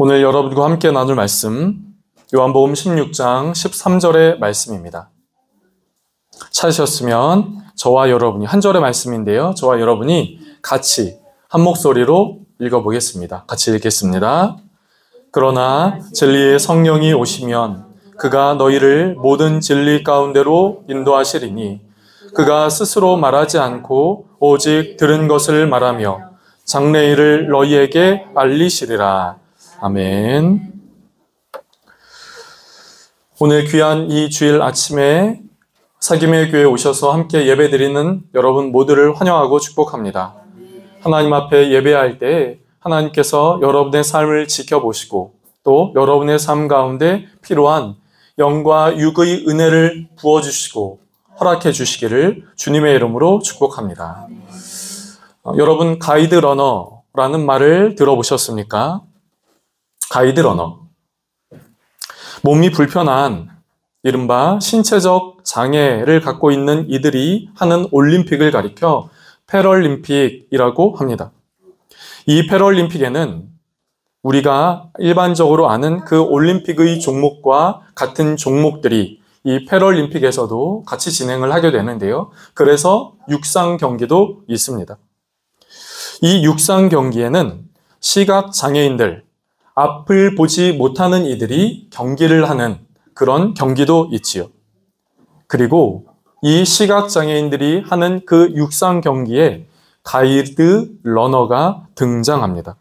오늘 여러분과 함께 나눌 말씀 요한복음 16장 13절의 말씀입니다. 찾으셨으면 저와 여러분이 한 절의 말씀인데요. 저와 여러분이 같이 한 목소리로 읽어보겠습니다. 같이 읽겠습니다. 그러나 진리의 성령이 오시면 그가 너희를 모든 진리 가운데로 인도하시리니 그가 스스로 말하지 않고 오직 들은 것을 말하며 장래일을 너희에게 알리시리라. 아멘. 오늘 귀한 이 주일 아침에 사귐의 교회에 오셔서 함께 예배드리는 여러분 모두를 환영하고 축복합니다. 하나님 앞에 예배할 때 하나님께서 여러분의 삶을 지켜보시고 또 여러분의 삶 가운데 필요한 영과 육의 은혜를 부어주시고 허락해 주시기를 주님의 이름으로 축복합니다. 여러분 가이드러너라는 말을 들어보셨습니까? 가이드러너. 몸이 불편한 이른바 신체적 장애를 갖고 있는 이들이 하는 올림픽을 가리켜 패럴림픽이라고 합니다. 이 패럴림픽에는 우리가 일반적으로 아는 그 올림픽의 종목과 같은 종목들이 이 패럴림픽에서도 같이 진행을 하게 되는데요. 그래서 육상 경기도 있습니다. 이 육상 경기에는 시각 장애인들, 앞을 보지 못하는 이들이 경기를 하는 그런 경기도 있지요. 그리고 이 시각장애인들이 하는 그 육상 경기에 가이드 러너가 등장합니다.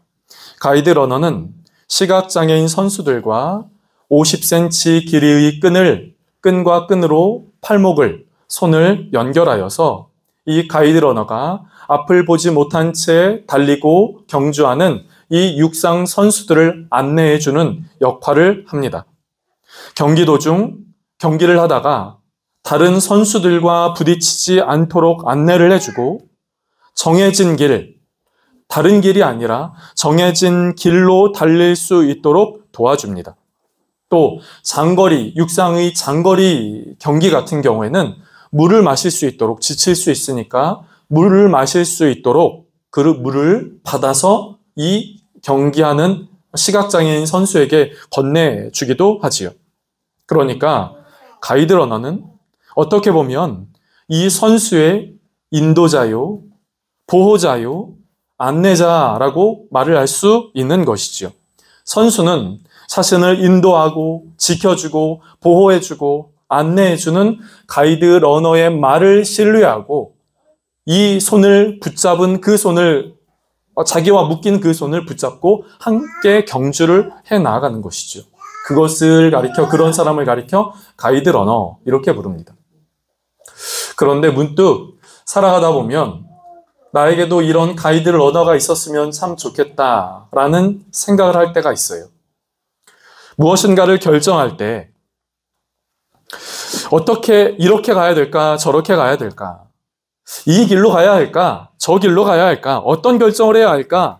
가이드 러너는 시각장애인 선수들과 50cm 길이의 끈과 끈으로 팔목을, 손을 연결하여서 이 가이드 러너가 앞을 보지 못한 채 달리고 경주하는 이 육상 선수들을 안내해주는 역할을 합니다. 경기 도중 경기를 하다가 다른 선수들과 부딪히지 않도록 안내를 해주고 정해진 길, 다른 길이 아니라 정해진 길로 달릴 수 있도록 도와줍니다. 또 장거리, 육상의 장거리 경기 같은 경우에는 물을 마실 수 있도록 지칠 수 있으니까 물을 마실 수 있도록 그 물을 받아서 이 경기하는 시각장애인 선수에게 건네주기도 하지요. 그러니까 가이드 러너는 어떻게 보면 이 선수의 인도자요, 보호자요, 안내자라고 말을 할 수 있는 것이지요. 선수는 자신을 인도하고 지켜주고 보호해주고 안내해주는 가이드 러너의 말을 신뢰하고 이 손을 붙잡은 그 손을 자기와 묶인 그 손을 붙잡고 함께 경주를 해 나아가는 것이죠. 그것을 가리켜 그런 사람을 가리켜 가이드 러너 이렇게 부릅니다. 그런데 문득 살아가다 보면 나에게도 이런 가이드 러너가 있었으면 참 좋겠다라는 생각을 할 때가 있어요. 무엇인가를 결정할 때 어떻게 이렇게 가야 될까 저렇게 가야 될까 이 길로 가야 할까 저 길로 가야 할까 어떤 결정을 해야 할까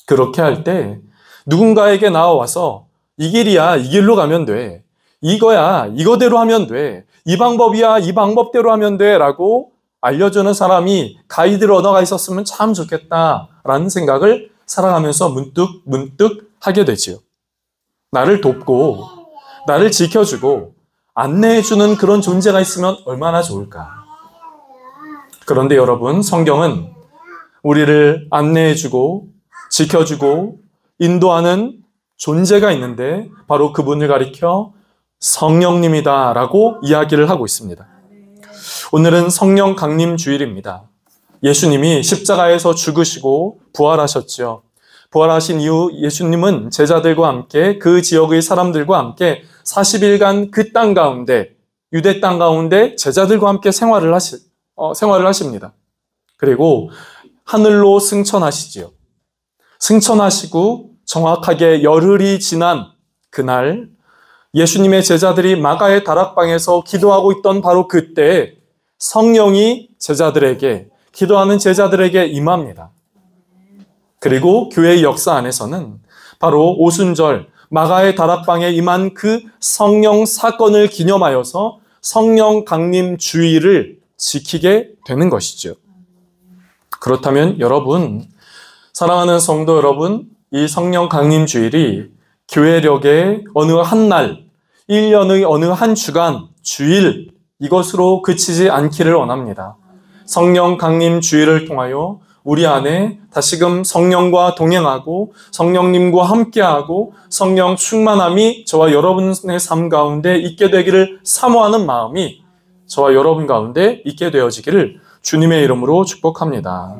그렇게 할 때 누군가에게 나와서 이 길이야 이 길로 가면 돼 이거야 이거대로 하면 돼 이 방법이야 이 방법대로 하면 돼 라고 알려주는 사람이 가이드 러너가 있었으면 참 좋겠다라는 생각을 살아가면서 문득 하게 되지요. 나를 돕고 나를 지켜주고 안내해주는 그런 존재가 있으면 얼마나 좋을까. 그런데 여러분, 성경은 우리를 안내해주고 지켜주고 인도하는 존재가 있는데 바로 그분을 가리켜 성령님이다 라고 이야기를 하고 있습니다. 오늘은 성령 강림 주일입니다. 예수님이 십자가에서 죽으시고 부활하셨죠. 부활하신 이후 예수님은 제자들과 함께 그 지역의 사람들과 함께 40일간 그 땅 가운데 유대 땅 가운데 제자들과 함께 생활을 하십니다. 그리고 하늘로 승천하시지요. 승천하시고 정확하게 열흘이 지난 그날 예수님의 제자들이 마가의 다락방에서 기도하고 있던 바로 그때 성령이 기도하는 제자들에게 임합니다. 그리고 교회의 역사 안에서는 바로 오순절 마가의 다락방에 임한 그 성령 사건을 기념하여서 성령 강림 주일을 지키게 되는 것이죠. 그렇다면 여러분, 사랑하는 성도 여러분, 이 성령 강림 주일이 교회력의 어느 한 날, 1년의 어느 한 주간, 주일 이것으로 그치지 않기를 원합니다. 성령 강림 주일을 통하여 우리 안에 다시금 성령과 동행하고 성령님과 함께하고 성령 충만함이 저와 여러분의 삶 가운데 있게 되기를 사모하는 마음이 저와 여러분 가운데 있게 되어지기를 주님의 이름으로 축복합니다.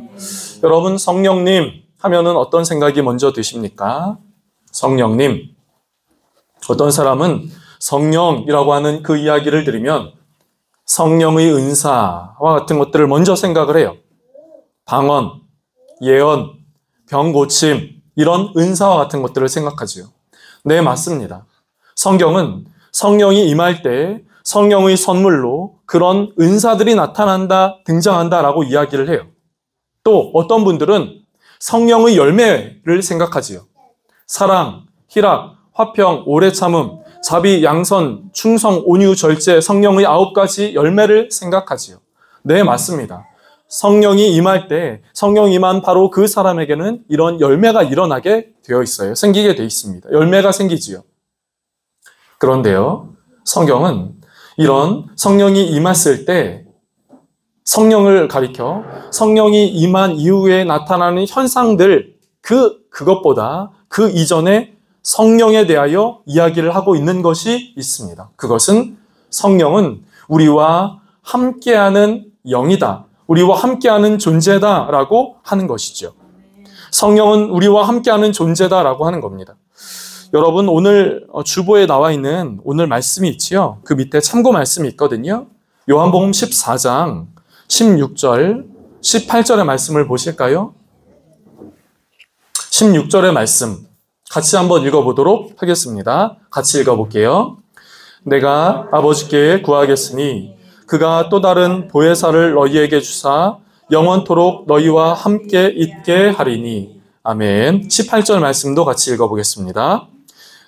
여러분, 성령님 하면은 어떤 생각이 먼저 드십니까? 성령님. 어떤 사람은 성령이라고 하는 그 이야기를 들으면 성령의 은사와 같은 것들을 먼저 생각을 해요. 방언, 예언, 병 고침 이런 은사와 같은 것들을 생각하지요. 네, 맞습니다. 성경은 성령이 임할 때 성령의 선물로 그런 은사들이 나타난다, 등장한다라고 이야기를 해요. 또 어떤 분들은 성령의 열매를 생각하지요. 사랑, 희락, 화평, 오래 참음, 자비, 양선, 충성, 온유, 절제, 성령의 9가지 열매를 생각하지요. 네, 맞습니다. 성령이 임할 때 성령이 임한 바로 그 사람에게는 이런 열매가 일어나게 되어 있어요. 생기게 되어 있습니다. 열매가 생기지요. 그런데요, 성경은 이런 성령이 임했을 때 성령을 가리켜 성령이 임한 이후에 나타나는 현상들 그것보다 그 이전에 성령에 대하여 이야기를 하고 있는 것이 있습니다. 그것은 성령은 우리와 함께하는 영이다. 우리와 함께하는 존재다라고 하는 것이죠. 성령은 우리와 함께하는 존재다라고 하는 겁니다. 여러분, 오늘 주보에 나와 있는 오늘 말씀이 있지요. 그 밑에 참고 말씀이 있거든요. 요한복음 14장 16절, 18절의 말씀을 보실까요? 16절의 말씀 같이 한번 읽어보도록 하겠습니다. 같이 읽어볼게요. 내가 아버지께 구하겠으니 그가 또 다른 보혜사를 너희에게 주사 영원토록 너희와 함께 있게 하리니. 아멘. 18절 말씀도 같이 읽어보겠습니다.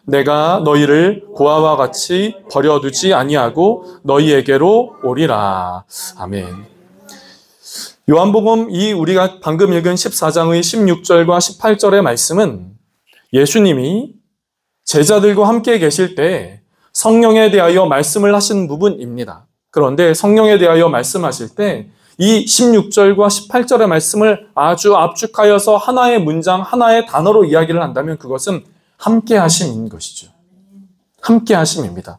내가 너희를 고아와 같이 버려두지 아니하고 너희에게로 오리라. 아멘. 요한복음 우리가 방금 읽은 14장의 16절과 18절의 말씀은 예수님이 제자들과 함께 계실 때 성령에 대하여 말씀을 하신 부분입니다. 그런데 성령에 대하여 말씀하실 때 이 16절과 18절의 말씀을 아주 압축하여서 하나의 문장, 하나의 단어로 이야기를 한다면 그것은 함께 하심인 것이죠. 함께 하심입니다.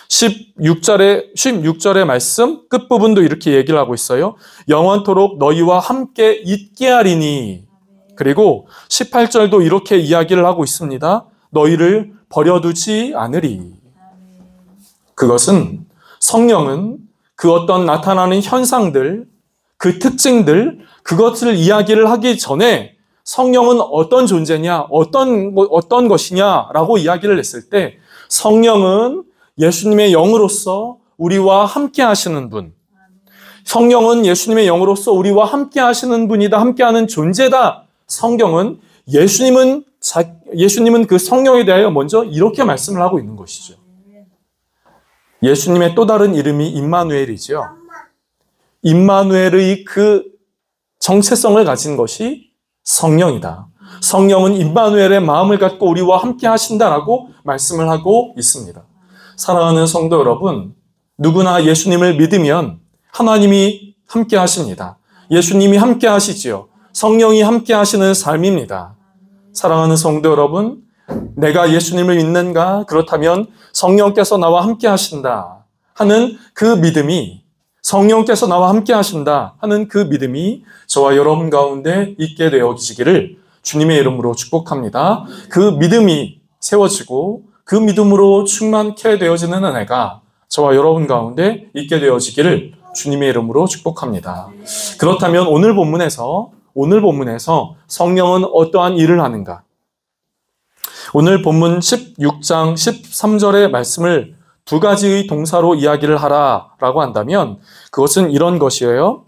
16절의 말씀 끝부분도 이렇게 얘기를 하고 있어요. 영원토록 너희와 함께 있게 하리니. 그리고 18절도 이렇게 이야기를 하고 있습니다. 너희를 버려두지 않으리. 그것은 성령은 그 어떤 나타나는 현상들, 그 특징들, 그것을 이야기를 하기 전에 성령은 어떤 존재냐, 어떤 것이냐라고 이야기를 했을 때 성령은 예수님의 영으로서 우리와 함께 하시는 분. 성령은 예수님의 영으로서 우리와 함께 하시는 분이다, 함께하는 존재다. 성경은 예수님은 그 성령에 대하여 먼저 이렇게 말씀을 하고 있는 것이죠. 예수님의 또 다른 이름이 임마누엘이죠. 임마누엘의 그 정체성을 가진 것이 성령이다. 성령은 임마누엘의 마음을 갖고 우리와 함께 하신다라고 말씀을 하고 있습니다. 사랑하는 성도 여러분, 누구나 예수님을 믿으면 하나님이 함께 하십니다. 예수님이 함께 하시지요. 성령이 함께 하시는 삶입니다. 사랑하는 성도 여러분, 내가 예수님을 믿는가? 그렇다면 성령께서 나와 함께 하신다 하는 그 믿음이, 성령께서 나와 함께 하신다 하는 그 믿음이 저와 여러분 가운데 있게 되어지기를 주님의 이름으로 축복합니다. 그 믿음이 세워지고 그 믿음으로 충만케 되어지는 은혜가 저와 여러분 가운데 있게 되어지기를 주님의 이름으로 축복합니다. 그렇다면 오늘 본문에서 성령은 어떠한 일을 하는가? 오늘 본문 16장 13절의 말씀을 두 가지의 동사로 이야기를 하라라고 한다면 그것은 이런 것이에요.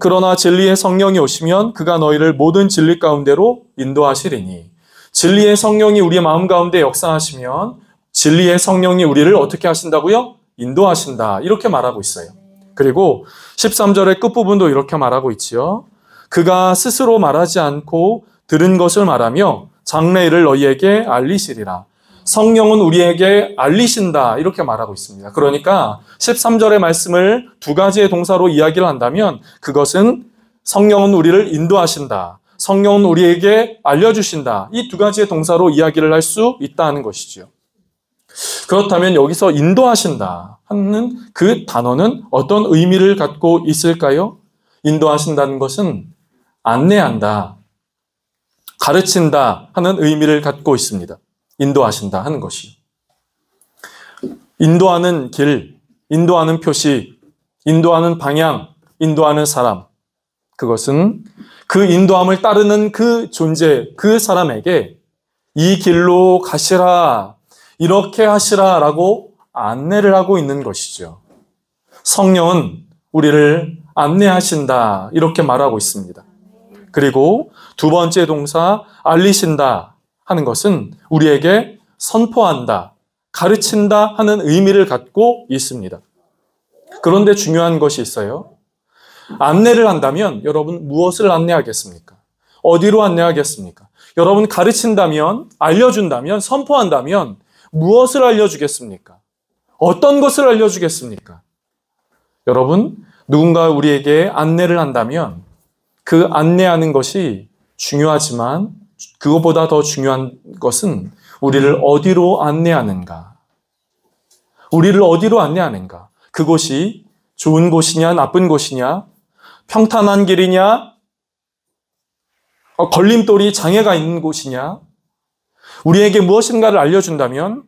그러나 진리의 성령이 오시면 그가 너희를 모든 진리 가운데로 인도하시리니. 진리의 성령이 우리의 마음 가운데 역사하시면 진리의 성령이 우리를 어떻게 하신다고요? 인도하신다. 이렇게 말하고 있어요. 그리고 13절의 끝부분도 이렇게 말하고 있지요. 그가 스스로 말하지 않고 들은 것을 말하며 장래일을 너희에게 알리시리라. 성령은 우리에게 알리신다. 이렇게 말하고 있습니다. 그러니까 13절의 말씀을 두 가지의 동사로 이야기를 한다면 그것은 성령은 우리를 인도하신다. 성령은 우리에게 알려주신다. 이 두 가지의 동사로 이야기를 할 수 있다는 것이죠. 그렇다면 여기서 인도하신다 하는 그 단어는 어떤 의미를 갖고 있을까요? 인도하신다는 것은 안내한다, 가르친다 하는 의미를 갖고 있습니다. 인도하신다 하는 것이요. 인도하는 길, 인도하는 표시, 인도하는 방향, 인도하는 사람. 그것은 그 인도함을 따르는 그 존재, 그 사람에게 이 길로 가시라, 이렇게 하시라 라고 안내를 하고 있는 것이죠. 성령은 우리를 안내하신다 이렇게 말하고 있습니다. 그리고 두 번째 동사 알리신다 하는 것은 우리에게 선포한다, 가르친다 하는 의미를 갖고 있습니다. 그런데 중요한 것이 있어요. 안내를 한다면 여러분 무엇을 안내하겠습니까? 어디로 안내하겠습니까? 여러분 가르친다면, 알려준다면, 선포한다면 무엇을 알려주겠습니까? 어떤 것을 알려주겠습니까? 여러분, 누군가 우리에게 안내를 한다면 그 안내하는 것이 중요하지만 그것보다 더 중요한 것은 우리를 어디로 안내하는가? 우리를 어디로 안내하는가? 그곳이 좋은 곳이냐, 나쁜 곳이냐, 평탄한 길이냐, 걸림돌이 장애가 있는 곳이냐, 우리에게 무엇인가를 알려준다면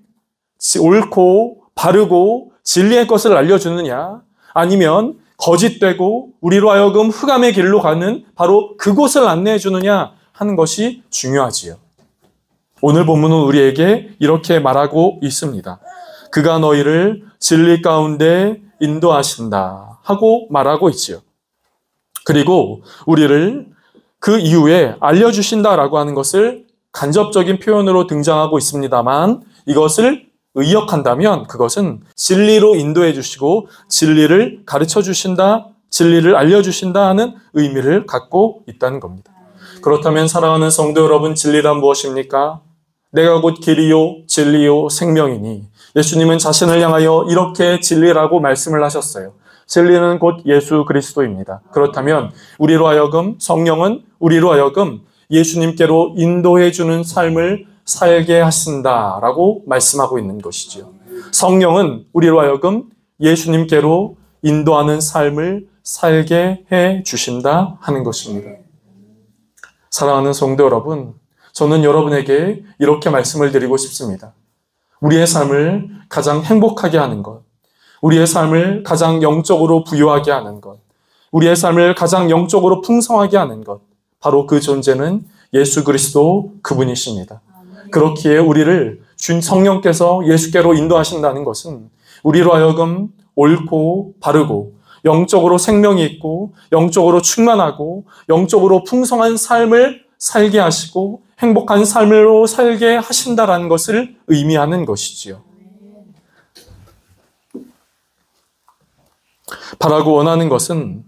옳고 바르고 진리의 것을 알려주느냐, 아니면 거짓되고 우리로 하여금 흑암의 길로 가는 바로 그곳을 안내해 주느냐 하는 것이 중요하지요. 오늘 본문은 우리에게 이렇게 말하고 있습니다. 그가 너희를 진리 가운데 인도하신다 하고 말하고 있지요. 그리고 우리를 그 이후에 알려주신다라고 하는 것을 간접적인 표현으로 등장하고 있습니다만 이것을 의역한다면 그것은 진리로 인도해 주시고 진리를 가르쳐 주신다, 진리를 알려주신다 하는 의미를 갖고 있다는 겁니다. 그렇다면 사랑하는 성도 여러분, 진리란 무엇입니까? 내가 곧 길이요 진리요 생명이니 예수님은 자신을 향하여 이렇게 진리라고 말씀을 하셨어요. 진리는 곧 예수 그리스도입니다. 그렇다면 우리로 하여금 성령은 우리로 하여금 예수님께로 인도해 주는 삶을 살게 하신다라고 말씀하고 있는 것이죠. 성령은 우리로 하여금 예수님께로 인도하는 삶을 살게 해 주신다 하는 것입니다. 사랑하는 성도 여러분, 저는 여러분에게 이렇게 말씀을 드리고 싶습니다. 우리의 삶을 가장 행복하게 하는 것, 우리의 삶을 가장 영적으로 부유하게 하는 것, 우리의 삶을 가장 영적으로 풍성하게 하는 것, 바로 그 존재는 예수 그리스도 그분이십니다. 그렇기에 우리를 준 성령께서 예수께로 인도하신다는 것은 우리로 하여금 옳고 바르고 영적으로 생명이 있고 영적으로 충만하고 영적으로 풍성한 삶을 살게 하시고 행복한 삶으로 살게 하신다라는 것을 의미하는 것이지요. 바라고 원하는 것은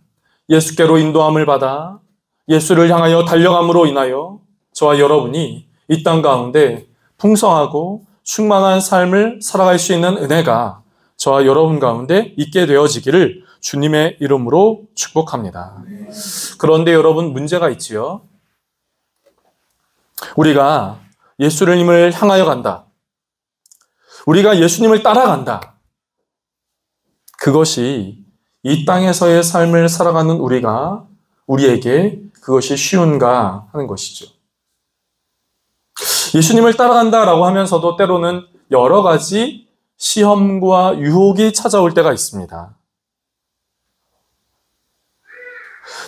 예수께로 인도함을 받아 예수를 향하여 달려감으로 인하여 저와 여러분이 이 땅 가운데 풍성하고 충만한 삶을 살아갈 수 있는 은혜가 저와 여러분 가운데 있게 되어지기를 주님의 이름으로 축복합니다. 그런데 여러분, 문제가 있지요. 우리가 예수님을 향하여 간다. 우리가 예수님을 따라간다. 그것이 이 땅에서의 삶을 살아가는 우리에게 그것이 쉬운가 하는 것이죠. 예수님을 따라간다라고 하면서도 때로는 여러 가지 시험과 유혹이 찾아올 때가 있습니다.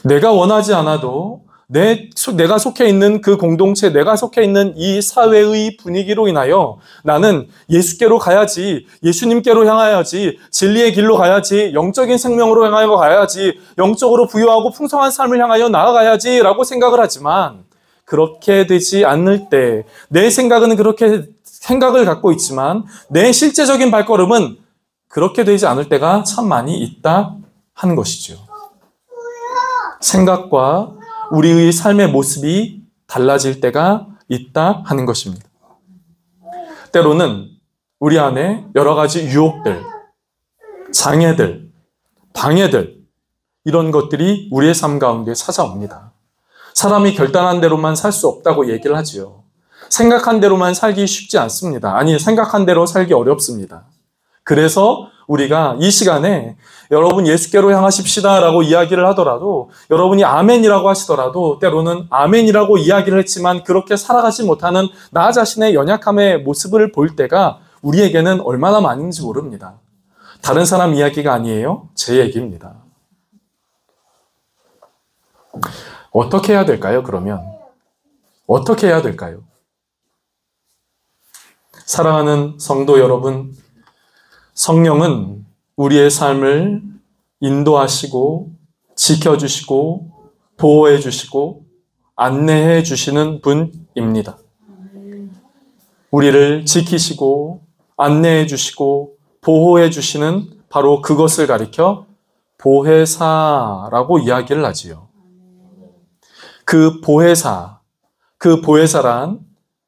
내가 원하지 않아도 내가 속해 있는 그 공동체, 내가 속해 있는 이 사회의 분위기로 인하여 나는 예수께로 가야지, 예수님께로 향하야지, 진리의 길로 가야지, 영적인 생명으로 향하여 가야지, 영적으로 부유하고 풍성한 삶을 향하여 나아가야지 라고 생각을 하지만 그렇게 되지 않을 때 내 생각은 그렇게 생각을 갖고 있지만 내 실제적인 발걸음은 그렇게 되지 않을 때가 참 많이 있다 하는 것이죠. 생각과 우리의 삶의 모습이 달라질 때가 있다 하는 것입니다. 때로는 우리 안에 여러 가지 유혹들, 장애들, 방해들, 이런 것들이 우리의 삶 가운데 찾아옵니다. 사람이 결단한 대로만 살 수 없다고 얘기를 하지요. 생각한 대로만 살기 쉽지 않습니다. 아니, 생각한 대로 살기 어렵습니다. 그래서 우리가 이 시간에 여러분 예수께로 향하십시다 라고 이야기를 하더라도, 여러분이 아멘이라고 하시더라도 때로는 아멘이라고 이야기를 했지만 그렇게 살아가지 못하는 나 자신의 연약함의 모습을 볼 때가 우리에게는 얼마나 많은지 모릅니다. 다른 사람 이야기가 아니에요. 제 얘기입니다. 어떻게 해야 될까요, 그러면? 어떻게 해야 될까요? 사랑하는 성도 여러분, 성령은 우리의 삶을 인도하시고 지켜주시고 보호해주시고 안내해주시는 분입니다. 우리를 지키시고 안내해주시고 보호해주시는 바로 그것을 가리켜 보혜사라고 이야기를 하지요. 그 보혜사란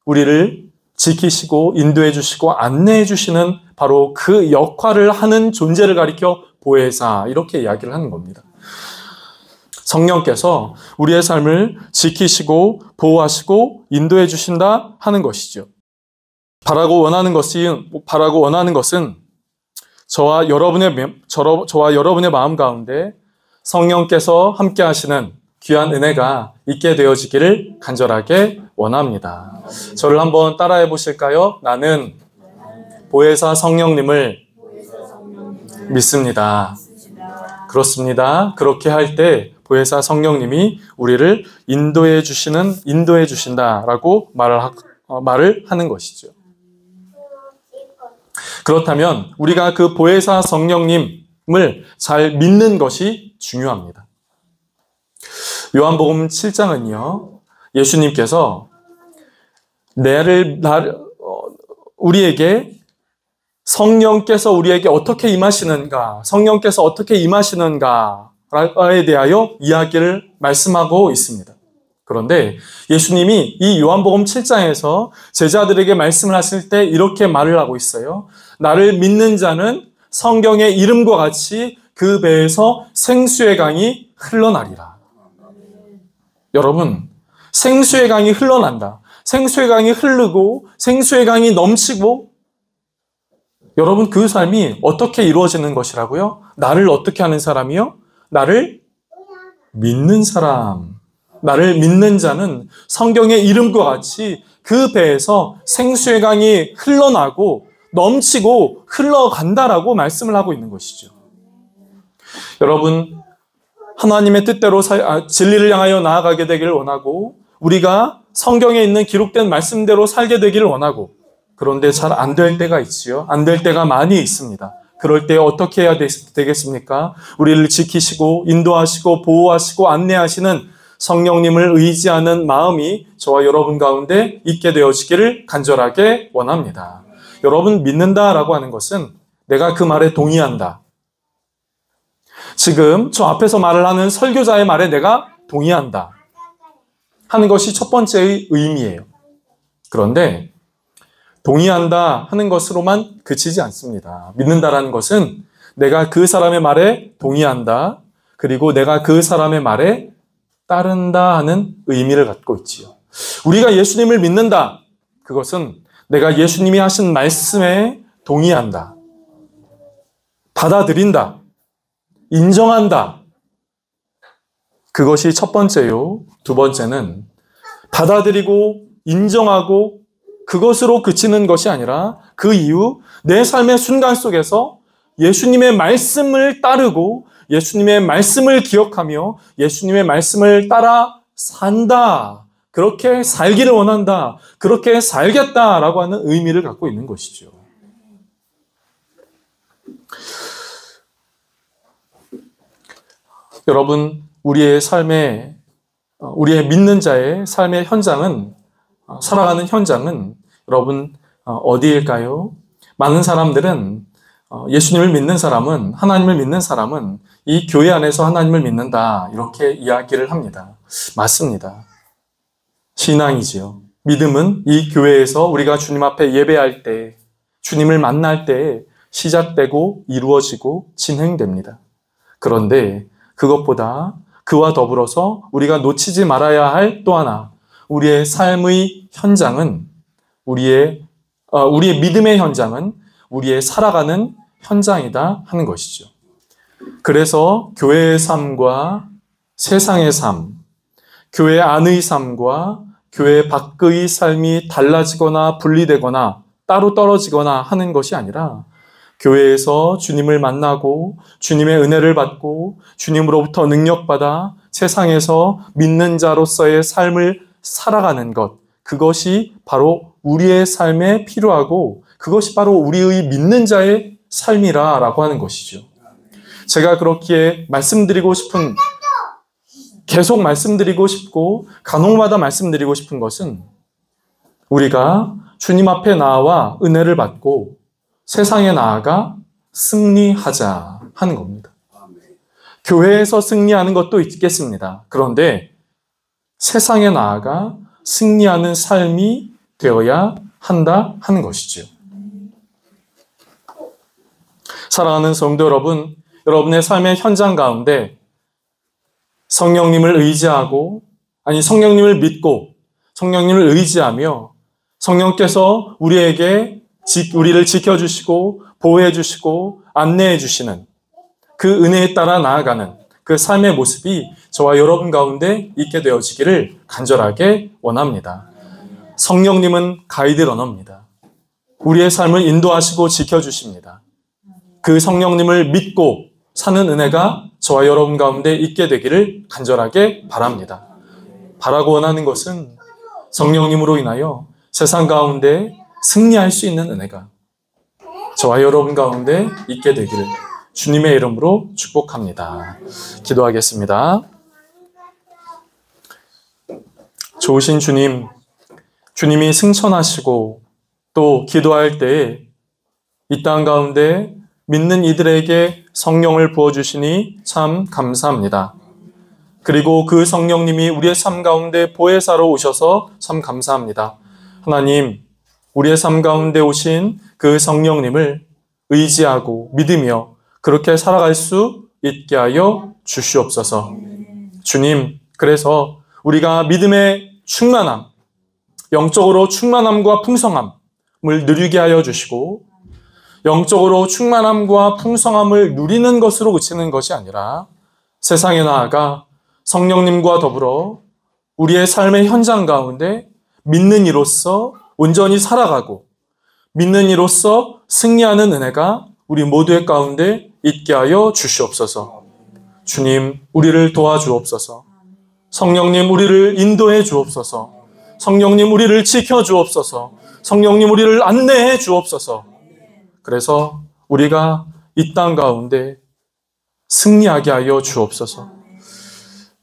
우리를 지키시고 인도해 주시고 안내해 주시는 바로 그 역할을 하는 존재를 가리켜 보혜사, 이렇게 이야기를 하는 겁니다. 성령께서 우리의 삶을 지키시고 보호하시고 인도해 주신다 하는 것이죠. 바라고 원하는 것은 저와 여러분의 마음 가운데 성령께서 함께 하시는 귀한 은혜가 있게 되어지기를 간절하게 원합니다. 저를 한번 따라해 보실까요? 나는 보혜사 성령님을 믿습니다. 그렇습니다. 그렇게 할 때 보혜사 성령님이 우리를 인도해 주신다라고 말을 하는 것이죠. 그렇다면 우리가 그 보혜사 성령님을 잘 믿는 것이 중요합니다. 요한복음 7장은요, 예수님께서 성령께서 우리에게 어떻게 임하시는가에 대하여 이야기를 말씀하고 있습니다. 그런데 예수님이 이 요한복음 7장에서 제자들에게 말씀을 하실 때 이렇게 말을 하고 있어요. 나를 믿는 자는 성경의 이름과 같이 그 배에서 생수의 강이 흘러나리라. 여러분, 생수의 강이 흘러난다. 생수의 강이 흐르고 생수의 강이 넘치고, 여러분, 그 삶이 어떻게 이루어지는 것이라고요? 나를 어떻게 하는 사람이요? 나를 믿는 사람. 나를 믿는 자는 성경의 이름과 같이 그 배에서 생수의 강이 흘러나고 넘치고 흘러간다라고 말씀을 하고 있는 것이죠. 여러분, 하나님의 뜻대로 진리를 향하여 나아가게 되기를 원하고, 우리가 성경에 있는 기록된 말씀대로 살게 되기를 원하고, 그런데 잘 안 될 때가 있지요. 안 될 때가 많이 있습니다. 그럴 때 어떻게 해야 되겠습니까? 우리를 지키시고 인도하시고 보호하시고 안내하시는 성령님을 의지하는 마음이 저와 여러분 가운데 있게 되어지기를 간절하게 원합니다. 여러분, 믿는다라고 하는 것은 내가 그 말에 동의한다. 지금 저 앞에서 말을 하는 설교자의 말에 내가 동의한다 하는 것이 첫 번째의 의미예요. 그런데 동의한다 하는 것으로만 그치지 않습니다. 믿는다라는 것은 내가 그 사람의 말에 동의한다, 그리고 내가 그 사람의 말에 따른다 하는 의미를 갖고 있지요. 우리가 예수님을 믿는다, 그것은 내가 예수님이 하신 말씀에 동의한다, 받아들인다, 인정한다. 그것이 첫 번째요. 두 번째는 받아들이고 인정하고 그것으로 그치는 것이 아니라 그 이후 내 삶의 순간 속에서 예수님의 말씀을 따르고 예수님의 말씀을 기억하며 예수님의 말씀을 따라 산다. 그렇게 살기를 원한다. 그렇게 살겠다라고 하는 의미를 갖고 있는 것이죠. 여러분, 우리의 믿는 자의 삶의 현장은, 살아가는 현장은 여러분 어디일까요? 많은 사람들은 예수님을 믿는 사람은, 하나님을 믿는 사람은 이 교회 안에서 하나님을 믿는다, 이렇게 이야기를 합니다. 맞습니다. 신앙이지요. 믿음은 이 교회에서 우리가 주님 앞에 예배할 때, 주님을 만날 때 시작되고 이루어지고 진행됩니다. 그런데 그것보다 그와 더불어서 우리가 놓치지 말아야 할 또 하나, 우리의 삶의 현장은 우리의 믿음의 현장은 우리의 살아가는 현장이다 하는 것이죠. 그래서 교회의 삶과 세상의 삶, 교회 안의 삶과 교회 밖의 삶이 달라지거나 분리되거나 따로 떨어지거나 하는 것이 아니라 교회에서 주님을 만나고 주님의 은혜를 받고 주님으로부터 능력받아 세상에서 믿는 자로서의 삶을 살아가는 것, 그것이 바로 우리의 삶에 필요하고 그것이 바로 우리의 믿는 자의 삶이라고 하는 것이죠. 제가 그렇기에 계속 말씀드리고 싶고 간혹마다 말씀드리고 싶은 것은 우리가 주님 앞에 나와 은혜를 받고 세상에 나아가 승리하자 하는 겁니다. 교회에서 승리하는 것도 있겠습니다. 그런데 세상에 나아가 승리하는 삶이 되어야 한다 하는 것이죠. 사랑하는 성도 여러분, 여러분의 삶의 현장 가운데 성령님을 의지하고, 성령님을 믿고 성령님을 의지하며 성령께서 우리를 지켜주시고 보호해 주시고 안내해 주시는 그 은혜에 따라 나아가는 그 삶의 모습이 저와 여러분 가운데 있게 되어지기를 간절하게 원합니다. 성령님은 가이드 러너입니다. 우리의 삶을 인도하시고 지켜주십니다. 그 성령님을 믿고 사는 은혜가 저와 여러분 가운데 있게 되기를 간절하게 바랍니다. 바라고 원하는 것은 성령님으로 인하여 세상 가운데 승리할 수 있는 은혜가 저와 여러분 가운데 있게 되기를 주님의 이름으로 축복합니다. 기도하겠습니다. 좋으신 주님, 주님이 승천하시고 또 기도할 때에 이 땅 가운데 믿는 이들에게 성령을 부어주시니 참 감사합니다. 그리고 그 성령님이 우리의 삶 가운데 보혜사로 오셔서 참 감사합니다. 하나님, 우리의 삶 가운데 오신 그 성령님을 의지하고 믿으며 그렇게 살아갈 수 있게 하여 주시옵소서. 주님, 그래서 우리가 믿음의 충만함, 영적으로 충만함과 풍성함을 누리게 하여 주시고 영적으로 충만함과 풍성함을 누리는 것으로 그치는 것이 아니라 세상에 나아가 성령님과 더불어 우리의 삶의 현장 가운데 믿는 이로서 온전히 살아가고 믿는 이로서 승리하는 은혜가 우리 모두의 가운데 있게 하여 주시옵소서. 주님, 우리를 도와주옵소서. 성령님, 우리를 인도해 주옵소서. 성령님, 우리를 지켜 주옵소서. 성령님, 우리를 안내해 주옵소서. 그래서 우리가 이 땅 가운데 승리하게 하여 주옵소서.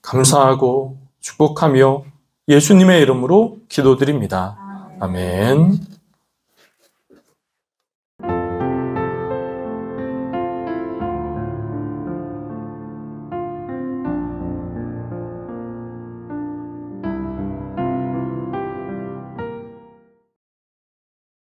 감사하고 축복하며 예수님의 이름으로 기도드립니다. 아멘.